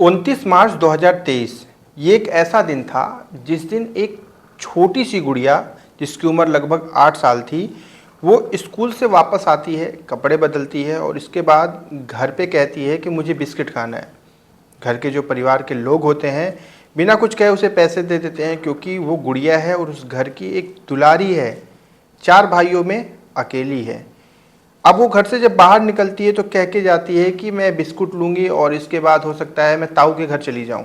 29 मार्च 2023 ये एक ऐसा दिन था जिस दिन एक छोटी सी गुड़िया जिसकी उम्र लगभग 8 साल थी, वो स्कूल से वापस आती है, कपड़े बदलती है और इसके बाद घर पे कहती है कि मुझे बिस्किट खाना है। घर के जो परिवार के लोग होते हैं, बिना कुछ कहे उसे पैसे दे देते हैं क्योंकि वो गुड़िया है और उस घर की एक दुलारी है। 4 भाइयों में अकेली है। अब वो घर से जब बाहर निकलती है तो कह के जाती है कि मैं बिस्कुट लूँगी और इसके बाद हो सकता है मैं ताऊ के घर चली जाऊँ।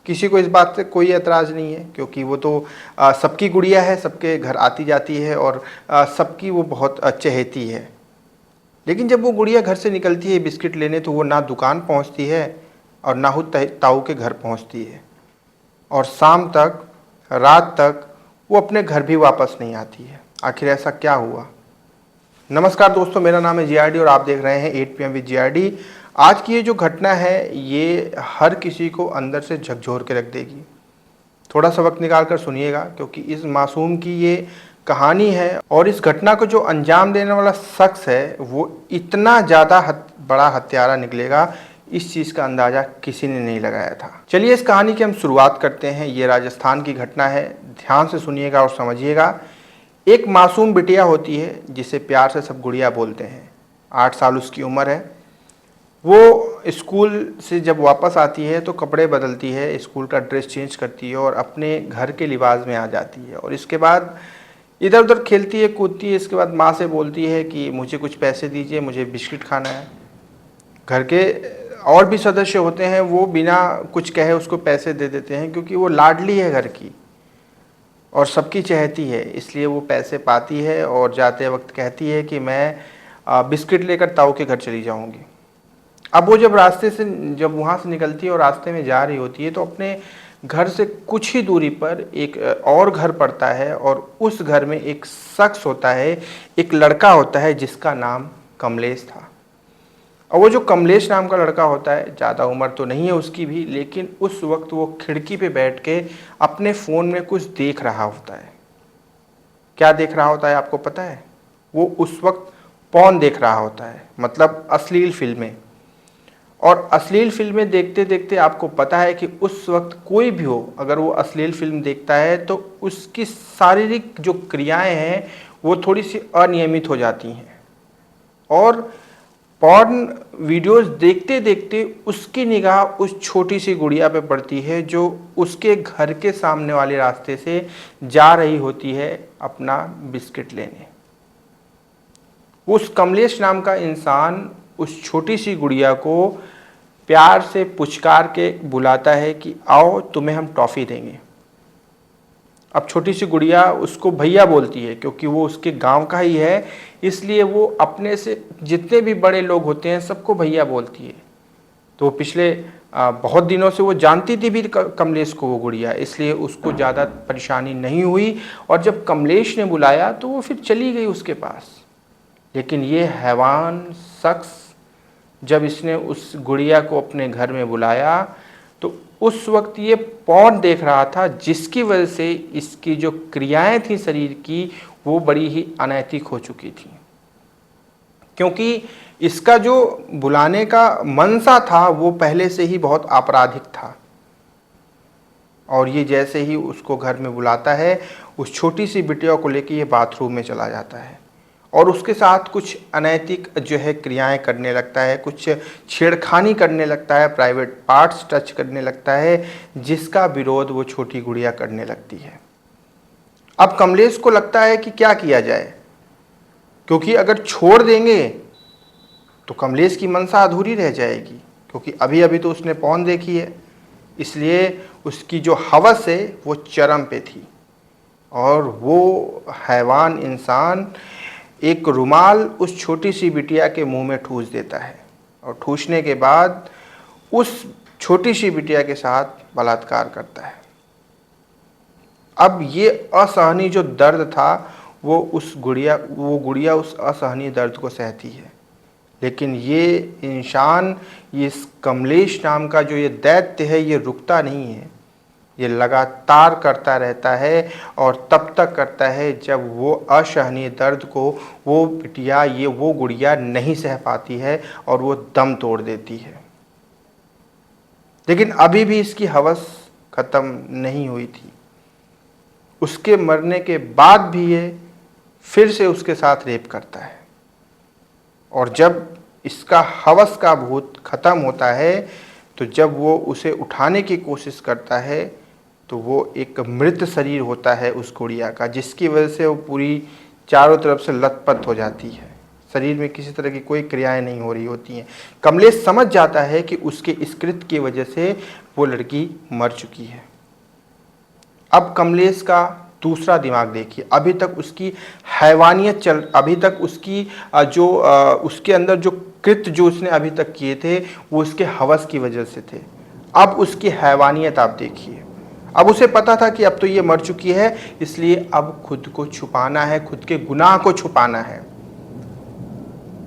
किसी को इस बात से कोई एतराज़ नहीं है क्योंकि वो तो सबकी गुड़िया है, सबके घर आती जाती है और सबकी वो बहुत चहेती है। लेकिन जब वो गुड़िया घर से निकलती है बिस्किट लेने, तो वो ना दुकान पहुंचती है और ना ही ताऊ के घर पहुंचती है और शाम तक, रात तक वो अपने घर भी वापस नहीं आती है। आखिर ऐसा क्या हुआ? नमस्कार दोस्तों, मेरा नाम है जीआरडी और आप देख रहे हैं 8 PM विद जीआरडी। आज की ये जो घटना है, ये हर किसी को अंदर से झकझोर के रख देगी। थोड़ा सा वक्त निकाल कर सुनिएगा क्योंकि इस मासूम की ये कहानी है और इस घटना को जो अंजाम देने वाला शख्स है वो इतना ज़्यादा बड़ा हत्यारा निकलेगा, इस चीज़ का अंदाज़ा किसी ने नहीं लगाया था। चलिए इस कहानी की हम शुरुआत करते हैं। ये राजस्थान की घटना है, ध्यान से सुनिएगा और समझिएगा। एक मासूम बिटिया होती है जिसे प्यार से सब गुड़िया बोलते हैं। 8 साल उसकी उम्र है। वो स्कूल से जब वापस आती है तो कपड़े बदलती है, स्कूल का ड्रेस चेंज करती है और अपने घर के लिबास में आ जाती है और इसके बाद इधर उधर खेलती है, कूदती है। इसके बाद माँ से बोलती है कि मुझे कुछ पैसे दीजिए, मुझे बिस्किट खाना है। घर के और भी सदस्य होते हैं, वो बिना कुछ कहे उसको पैसे दे देते हैं क्योंकि वो लाडली है घर की और सबकी चहेती है, इसलिए वो पैसे पाती है और जाते वक्त कहती है कि मैं बिस्किट लेकर ताऊ के घर चली जाऊंगी। अब वो जब वहाँ से निकलती है और रास्ते में जा रही होती है तो अपने घर से कुछ ही दूरी पर एक और घर पड़ता है और उस घर में एक शख्स होता है, एक लड़का होता है जिसका नाम कमलेश था। और वो जो कमलेश नाम का लड़का होता है, ज़्यादा उम्र तो नहीं है उसकी भी, लेकिन उस वक्त वो खिड़की पे बैठ के अपने फ़ोन में कुछ देख रहा होता है। क्या देख रहा होता है आपको पता है? वो उस वक्त पॉर्न देख रहा होता है, मतलब अश्लील फिल्में। और अश्लील फिल्में देखते देखते आपको पता है कि उस वक्त कोई भी हो, अगर वो अश्लील फिल्म देखता है तो उसकी शारीरिक जो क्रियाएं हैं वो थोड़ी सी अनियमित हो जाती हैं और पॉर्न वीडियोस देखते देखते उसकी निगाह उस छोटी सी गुड़िया पे पड़ती है जो उसके घर के सामने वाले रास्ते से जा रही होती है अपना बिस्किट लेने। उस कमलेश नाम का इंसान उस छोटी सी गुड़िया को प्यार से पुचकार के बुलाता है कि आओ, तुम्हें हम टॉफ़ी देंगे। अब छोटी सी गुड़िया उसको भैया बोलती है क्योंकि वो उसके गांव का ही है, इसलिए वो अपने से जितने भी बड़े लोग होते हैं सबको भैया बोलती है। तो वो पिछले बहुत दिनों से वो जानती थी भी कमलेश को, वो गुड़िया, इसलिए उसको ज़्यादा परेशानी नहीं हुई और जब कमलेश ने बुलाया तो वो फिर चली गई उसके पास। लेकिन ये हैवान शख्स जब इसने उस गुड़िया को अपने घर में बुलाया तो उस वक्त ये पॉर्न देख रहा था, जिसकी वजह से इसकी जो क्रियाएं थी शरीर की वो बड़ी ही अनैतिक हो चुकी थी क्योंकि इसका जो बुलाने का मनसा था वो पहले से ही बहुत आपराधिक था। और ये जैसे ही उसको घर में बुलाता है, उस छोटी सी बिटिया को लेकर ये बाथरूम में चला जाता है और उसके साथ कुछ अनैतिक जो है क्रियाएं करने लगता है, कुछ छेड़खानी करने लगता है, प्राइवेट पार्ट्स टच करने लगता है, जिसका विरोध वो छोटी गुड़िया करने लगती है। अब कमलेश को लगता है कि क्या किया जाए, क्योंकि अगर छोड़ देंगे तो कमलेश की मनसा अधूरी रह जाएगी क्योंकि अभी अभी तो उसने पॉर्न देखी है, इसलिए उसकी जो हवस है वो चरम पे थी। और वो हैवान इंसान एक रुमाल उस छोटी सी बिटिया के मुंह में ठूस देता है और ठूसने के बाद उस छोटी सी बिटिया के साथ बलात्कार करता है। अब ये असहनीय जो दर्द था वो गुड़िया उस असहनीय दर्द को सहती है, लेकिन ये इंसान, ये कमलेश नाम का जो ये दैत्य है, ये रुकता नहीं है। ये लगातार करता रहता है और तब तक करता है जब वो असहनीय दर्द को वो बिटिया, वो गुड़िया नहीं सह पाती है और वो दम तोड़ देती है। लेकिन अभी भी इसकी हवस खत्म नहीं हुई थी। उसके मरने के बाद भी ये फिर से उसके साथ रेप करता है, और जब इसका हवस का भूत खत्म होता है तो जब वो उसे उठाने की कोशिश करता है तो वो एक मृत शरीर होता है उस गुड़िया का, जिसकी वजह से वो पूरी चारों तरफ से लथपथ हो जाती है। शरीर में किसी तरह की कोई क्रियाएं नहीं हो रही होती हैं। कमलेश समझ जाता है कि उसके इस कृत्य की वजह से वो लड़की मर चुकी है। अब कमलेश का दूसरा दिमाग देखिए, अभी तक उसकी हैवानियत अभी तक उसकी उसके अंदर जो कृत्य जो उसने अभी तक किए थे वो उसके हवस की वजह से थे। अब उसकी हैवानियत आप देखिए। अब उसे पता था कि अब तो ये मर चुकी है, इसलिए अब खुद को छुपाना है, खुद के गुनाह को छुपाना है।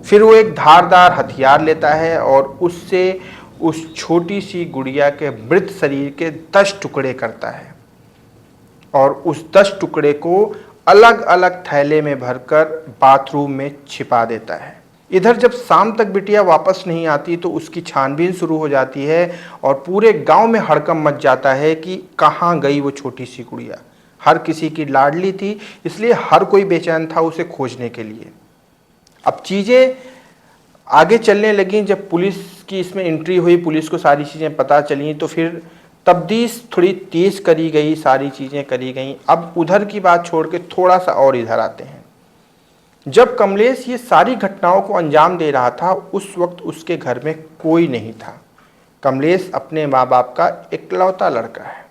फिर वो एक धारदार हथियार लेता है और उससे उस छोटी सी गुड़िया के मृत शरीर के 10 टुकड़े करता है और उस 10 टुकड़े को अलग अलग थैले में भरकर बाथरूम में छिपा देता है। इधर जब शाम तक बिटिया वापस नहीं आती तो उसकी छानबीन शुरू हो जाती है और पूरे गांव में हड़कंप मच जाता है कि कहाँ गई वो छोटी सी गुड़िया। हर किसी की लाडली थी, इसलिए हर कोई बेचैन था उसे खोजने के लिए। अब चीज़ें आगे चलने लगी, जब पुलिस की इसमें एंट्री हुई, पुलिस को सारी चीज़ें पता चली तो फिर तब्दीश थोड़ी तेज करी गई, सारी चीज़ें करी गई। अब उधर की बात छोड़ के थोड़ा सा और इधर आते हैं। जब कमलेश ये सारी घटनाओं को अंजाम दे रहा था उस वक्त उसके घर में कोई नहीं था। कमलेश अपने माँ बाप का इकलौता लड़का है,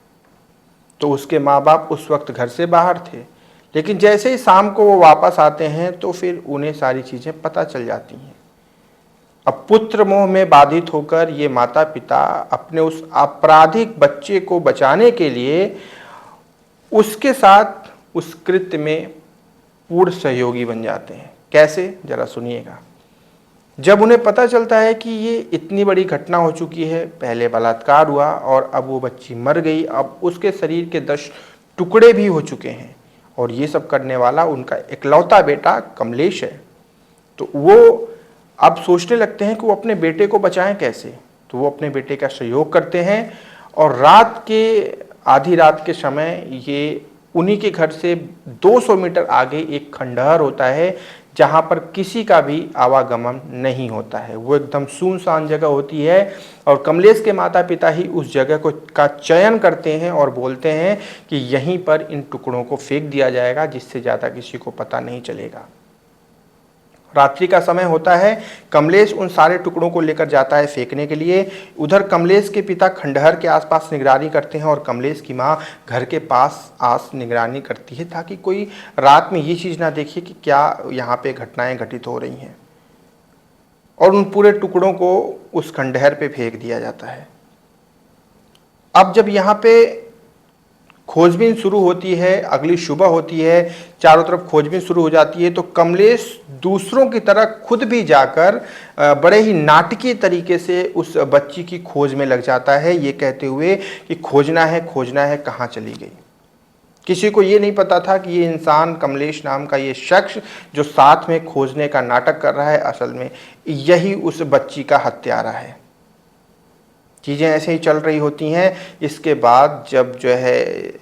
तो उसके माँ बाप उस वक्त घर से बाहर थे। लेकिन जैसे ही शाम को वो वापस आते हैं तो फिर उन्हें सारी चीज़ें पता चल जाती हैं। अब पुत्र मोह में बाधित होकर ये माता पिता अपने उस आपराधिक बच्चे को बचाने के लिए उसके साथ उस कृत्य में पूर्ण सहयोगी बन जाते हैं। कैसे, जरा सुनिएगा। जब उन्हें पता चलता है कि ये इतनी बड़ी घटना हो चुकी है, पहले बलात्कार हुआ और अब वो बच्ची मर गई, अब उसके शरीर के 10 टुकड़े भी हो चुके हैं और ये सब करने वाला उनका इकलौता बेटा कमलेश है, तो वो अब सोचने लगते हैं कि वो अपने बेटे को बचाएं कैसे। तो वो अपने बेटे का सहयोग करते हैं और आधी रात के समय ये उन्हीं के घर से 200 मीटर आगे एक खंडहर होता है जहाँ पर किसी का भी आवागमन नहीं होता है। वो एकदम सुनसान जगह होती है और कमलेश के माता पिता ही उस जगह का चयन करते हैं और बोलते हैं कि यहीं पर इन टुकड़ों को फेंक दिया जाएगा, जिससे ज़्यादा किसी को पता नहीं चलेगा। रात्रि का समय होता है, कमलेश उन सारे टुकड़ों को लेकर जाता है फेंकने के लिए। उधर कमलेश के पिता खंडहर के आसपास निगरानी करते हैं और कमलेश की माँ घर के पास निगरानी करती है ताकि कोई रात में ये चीज़ ना देखे कि क्या यहाँ पे घटनाएं घटित हो रही हैं, और उन पूरे टुकड़ों को उस खंडहर पे फेंक दिया जाता है। अब जब यहाँ पे खोजबीन शुरू होती है, अगली सुबह होती है, चारों तरफ खोजबीन शुरू हो जाती है, तो कमलेश दूसरों की तरह खुद भी जाकर बड़े ही नाटकीय तरीके से उस बच्ची की खोज में लग जाता है, ये कहते हुए कि खोजना है, कहाँ चली गई। किसी को ये नहीं पता था कि ये इंसान, कमलेश नाम का ये शख्स जो साथ में खोजने का नाटक कर रहा है, असल में यही उस बच्ची का हत्यारा है। चीज़ें ऐसे ही चल रही होती हैं। इसके बाद जब जो है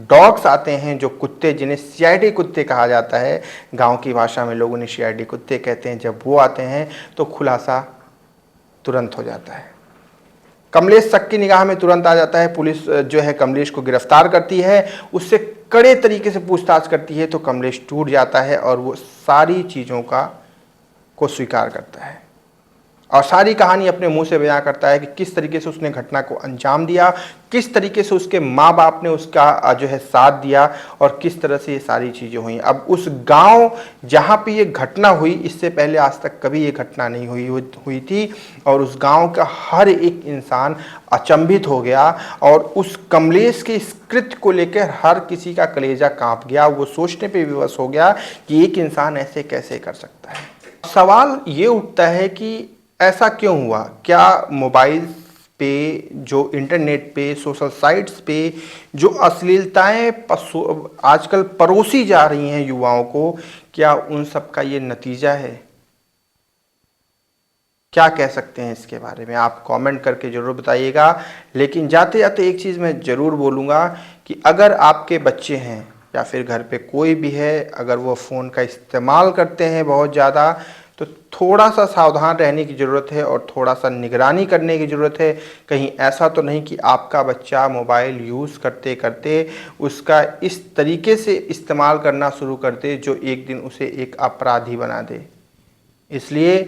डॉग्स आते हैं, जो कुत्ते जिन्हें सीआईडी कुत्ते कहा जाता है, गांव की भाषा में लोग उन्हें सीआईडी कुत्ते कहते हैं, जब वो आते हैं तो खुलासा तुरंत हो जाता है। कमलेश शक की निगाह में तुरंत आ जाता है। पुलिस जो है कमलेश को गिरफ्तार करती है, उससे कड़े तरीके से पूछताछ करती है, तो कमलेश टूट जाता है और वो सारी चीज़ों को स्वीकार करता है और सारी कहानी अपने मुंह से बयां करता है कि किस तरीके से उसने घटना को अंजाम दिया, किस तरीके से उसके माँ बाप ने उसका जो है साथ दिया और किस तरह से ये सारी चीज़ें हुई। अब उस गांव जहाँ पे ये घटना हुई, इससे पहले आज तक कभी ये घटना नहीं हुई थी और उस गांव का हर एक इंसान अचंभित हो गया और उस कमलेश के इस कृत्य को लेकर हर किसी का कलेजा काँप गया। वो सोचने पर विवश हो गया कि एक इंसान ऐसे कैसे कर सकता है। सवाल ये उठता है कि ऐसा क्यों हुआ? क्या मोबाइल पे, जो इंटरनेट पे, सोशल साइट्स पे जो अश्लीलताएं आजकल परोसी जा रही हैं युवाओं को, क्या उन सब का ये नतीजा है? क्या कह सकते हैं इसके बारे में? आप कमेंट करके ज़रूर बताइएगा। लेकिन जाते जाते एक चीज़ मैं ज़रूर बोलूँगा कि अगर आपके बच्चे हैं या फिर घर पे कोई भी है, अगर वो फ़ोन का इस्तेमाल करते हैं बहुत ज़्यादा, तो थोड़ा सा सावधान रहने की ज़रूरत है और थोड़ा सा निगरानी करने की ज़रूरत है। कहीं ऐसा तो नहीं कि आपका बच्चा मोबाइल यूज़ करते करते उसका इस तरीके से इस्तेमाल करना शुरू कर दे जो एक दिन उसे एक अपराधी बना दे। इसलिए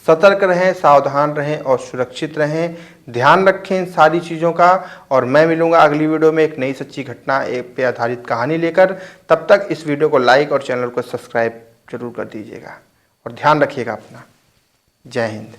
सतर्क रहें, सावधान रहें और सुरक्षित रहें। ध्यान रखें इन सारी चीज़ों का। और मैं मिलूँगा अगली वीडियो में एक नई सच्ची घटना पे आधारित कहानी लेकर। तब तक इस वीडियो को लाइक और चैनल को सब्सक्राइब जरूर कर दीजिएगा और ध्यान रखिएगा अपना। जय हिंद।